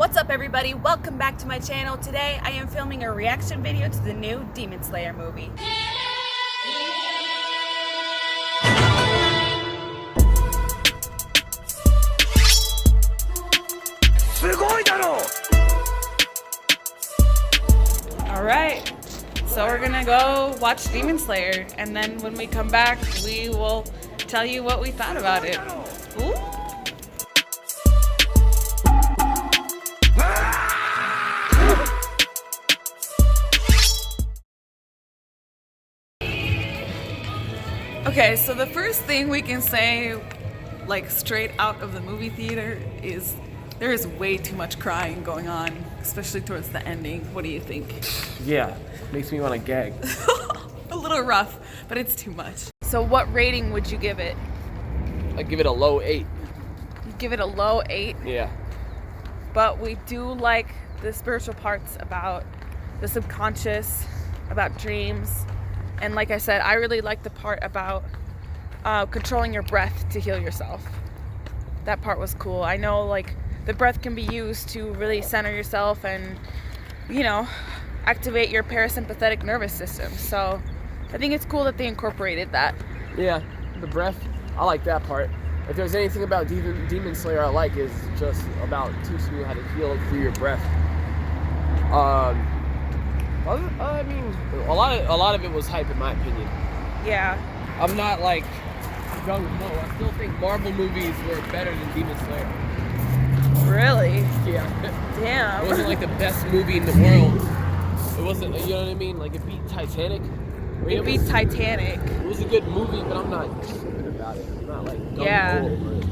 What's up everybody? Welcome back to my channel. Today I am filming a reaction video to the new Demon Slayer movie. Alright, so we're gonna go watch Demon Slayer, and then when we come back we will tell you what we thought about it. Ooh. Okay, so the first thing we can say, like straight out of the movie theater, is there is way too much crying going on, especially towards the ending. What do you think? Yeah, makes me want to gag. A little rough, but it's too much. So what rating would you give it? I'd give it a low 8. You give it a low 8? Yeah. But we do like the spiritual parts about the subconscious, about dreams. And like I said, I really like the part about controlling your breath to heal yourself. That part was cool. I know like the breath can be used to really center yourself and, you know, activate your parasympathetic nervous system. So I think it's cool that they incorporated that. Yeah, the breath, I like that part. If there's anything about Demon Slayer I like, is just about teaching you how to heal through your breath. I mean, a lot of it was hype in my opinion. Yeah. I'm not like gung-ho. I still think Marvel movies were better than Demon Slayer. Really? Yeah. Damn. It wasn't like the best movie in the world. It wasn't, you know what I mean? Like it beat Titanic. It beat Titanic. It was a good movie, but I'm not good about it. I'm not like gung-ho over it.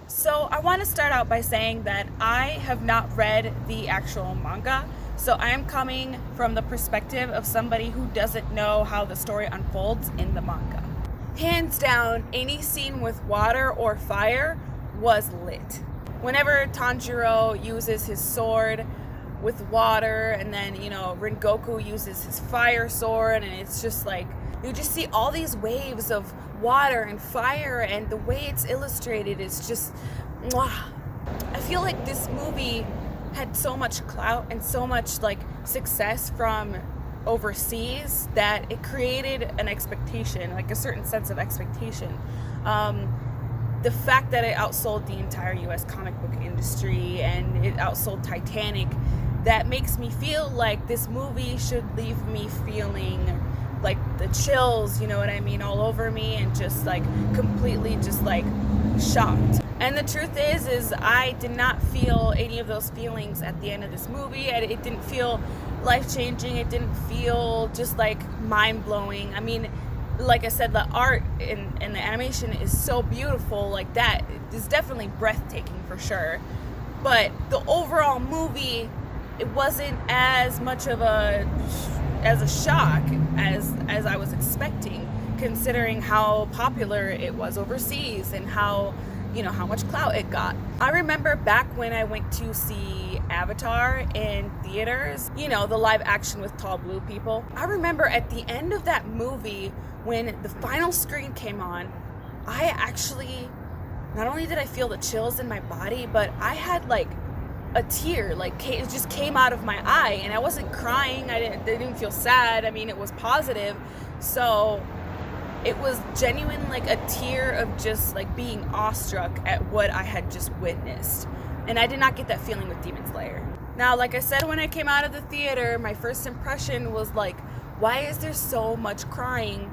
So I want to start out by saying that I have not read the actual manga. So I am coming from the perspective of somebody who doesn't know how the story unfolds in the manga. Hands down, any scene with water or fire was lit. Whenever Tanjiro uses his sword with water, and then, you know, Rengoku uses his fire sword, and it's just like, you just see all these waves of water and fire, and the way it's illustrated is just, mwah. I feel like this movie had so much clout and so much like success from overseas that it created an expectation, like a certain sense of expectation. The fact that it outsold the entire US comic book industry and it outsold Titanic, that makes me feel like this movie should leave me feeling like the chills, you know what I mean, all over me, and just like completely just like shocked. And the truth is I did not feel any of those feelings at the end of this movie. It didn't feel life-changing. It didn't feel just like mind-blowing. I mean, like I said, the art and the animation is so beautiful. Like that is definitely breathtaking for sure. But the overall movie, it wasn't as much of a shock as I was expecting, considering how popular it was overseas and how, you know, how much clout it got. I remember back when I went to see Avatar in theaters, you know, the live action with tall blue people. I remember at the end of that movie, when the final screen came on, I actually, not only did I feel the chills in my body, but I had like a tear, like it just came out of my eye, and I wasn't crying. I didn't feel sad. I mean, it was positive. So it was genuine, like a tear of just like being awestruck at what I had just witnessed. And I did not get that feeling with Demon Slayer. Now, like I said, when I came out of the theater, my first impression was like, why is there so much crying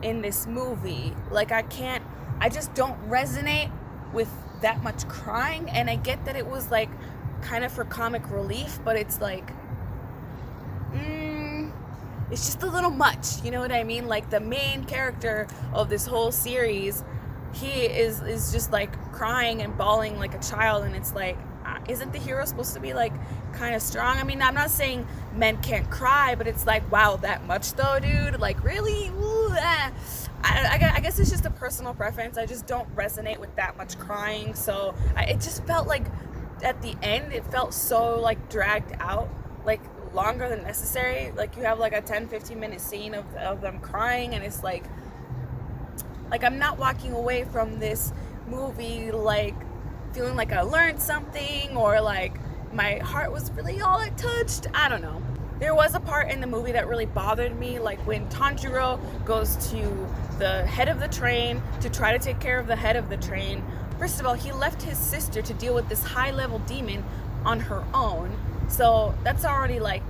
in this movie? Like I just don't resonate with that much crying. And I get that it was like kind of for comic relief, but it's like, it's just a little much, you know what I mean? Like the main character of this whole series, he is just like crying and bawling like a child, and it's like, isn't the hero supposed to be like kind of strong? I mean, I'm not saying men can't cry, but it's like, wow, that much though, dude? Like really? Ooh, ah. I guess it's just a personal preference. I just don't resonate with that much crying. So it just felt like at the end, it felt so like dragged out, like longer than necessary. Like you have like a 10-15 minute scene of them crying, and it's like I'm not walking away from this movie like feeling like I learned something, or like my heart was really all it touched. I don't know. There was a part in the movie that really bothered me, like when Tanjiro goes to the head of the train to try to take care of the head of the train. First of all, he left his sister to deal with this high-level demon on her own. So that's already like,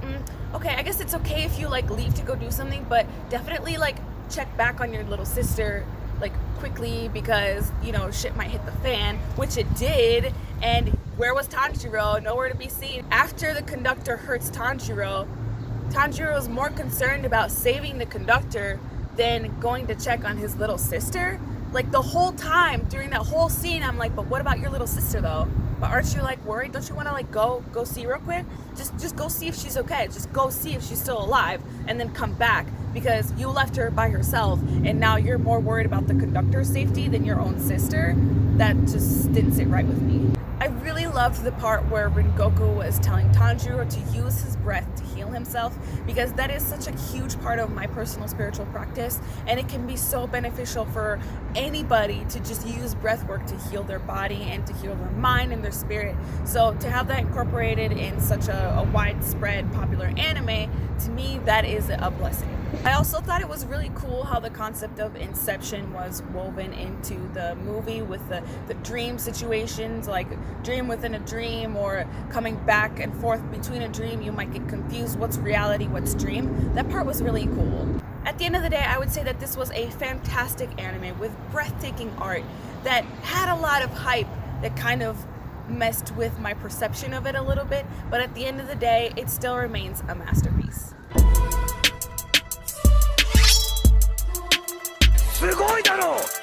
okay, I guess it's okay if you like leave to go do something, but definitely like check back on your little sister like quickly, because you know shit might hit the fan, which it did. And where was Tanjiro? Nowhere to be seen. After the conductor hurts Tanjiro, Tanjiro's more concerned about saving the conductor than going to check on his little sister. Like the whole time during that whole scene, I'm like, but what about your little sister though? But aren't you like worried? Don't you want to like go see real quick? Just go see if she's okay. Just go see if she's still alive, and then come back, because you left her by herself, and now you're more worried about the conductor's safety than your own sister. That just didn't sit right with me. I really loved the part where Rengoku was telling Tanjiro to use his breath to heal himself, because that is such a huge part of my personal spiritual practice, and it can be so beneficial for anybody to just use breath work to heal their body and to heal their mind and their spirit. So to have that incorporated in such a widespread popular anime, to me that is a blessing. I also thought it was really cool how the concept of inception was woven into the movie with the dream situations, like dream within a dream, or coming back and forth between a dream. You might get confused, what's reality, what's dream. That part was really cool. At the end of the day, I would say that this was a fantastic anime with breathtaking art that had a lot of hype that kind of messed with my perception of it a little bit, but at the end of the day, it still remains a masterpiece. すごいだろう